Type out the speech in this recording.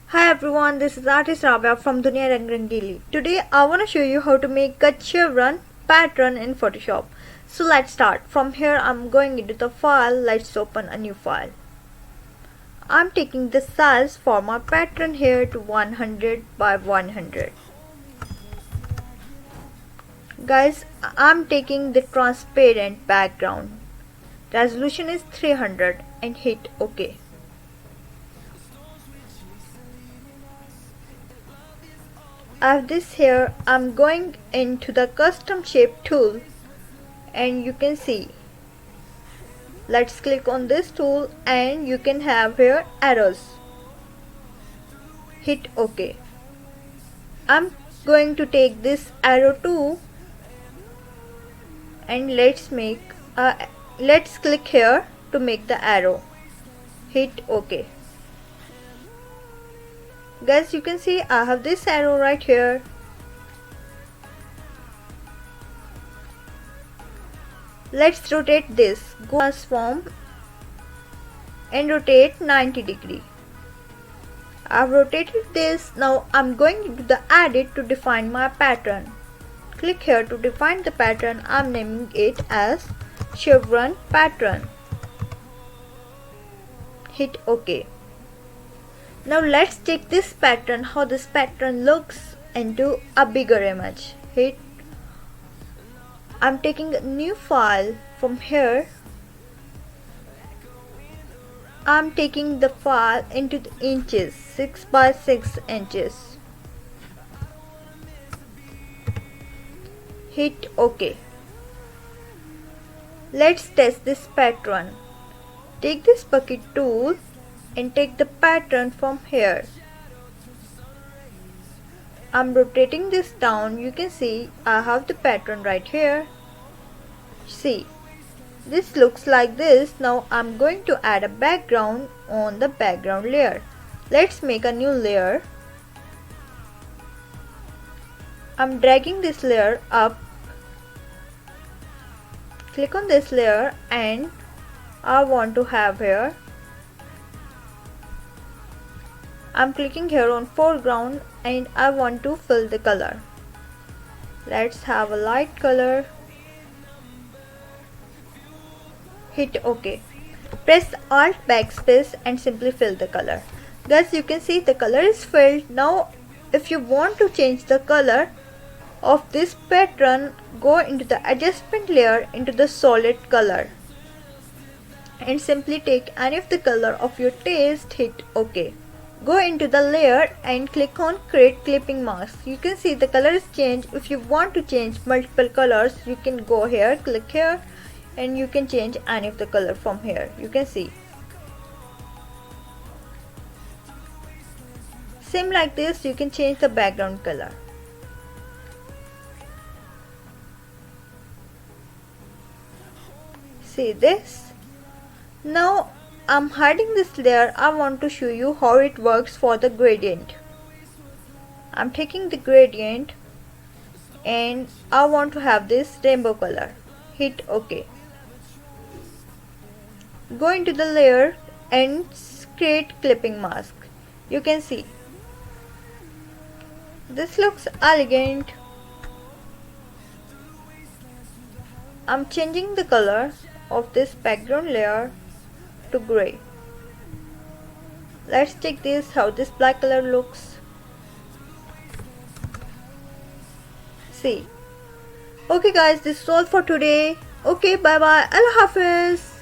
Hi everyone, this is artist Rabia from Dunia Rang Rangili. Today I want to show you how to make a chevron pattern in Photoshop. So let's start. From here I'm going into the file. Let's open a new file. I'm taking the size for my pattern here to 100 by 100. Guys, I'm taking the transparent background. Resolution is 300 and hit OK. I have this here. I'm going into the custom shape tool and you can see. Let's click on this tool and you can have here arrows. Hit OK. I'm going to take this arrow too and let's click here to make the arrow. Hit OK. Guys, you can see I have this arrow right here. Let's rotate this. Go transform and rotate 90 degree. I've rotated this. Now I'm going into the edit to define my pattern. Click here to define the pattern. I'm naming it as chevron pattern. Hit OK. Now let's take this pattern, how this pattern looks, into a bigger image. I'm taking a new file from here. I'm taking the file into the inches, 6 by 6 inches. Hit OK. Let's test this pattern. Take this bucket tool and take the pattern from here. I'm rotating this down. You can see I have the pattern right here. See, this looks like this. Now I'm going to add a background on the background layer. Let's make a new layer. I'm dragging this layer up. Click on this layer and I want to have here. I'm clicking here on foreground and I want to fill the color. Let's have a light color. Hit OK. Press Alt backspace and simply fill the color. Guys, you can see the color is filled. Now if you want to change the color of this pattern, go into the adjustment layer into the solid color and simply take any of the color of your taste. Hit OK. Go into the layer and click on create clipping mask. You can see the color is changed. If you want to change multiple colors, you can go here, click here, and you can change any of the color from here. You can see. Same like this, you can change the background color. See this? Now I'm hiding this layer. I want to show you how it works for the gradient. I'm taking the gradient and I want to have this rainbow color. Hit OK. Go into the layer and create clipping mask. You can see this looks elegant. I'm changing the color of this background layer to gray. Let's check this, how this black color looks. See. Okay guys, this is all for today. Okay, bye bye. Allah Hafiz.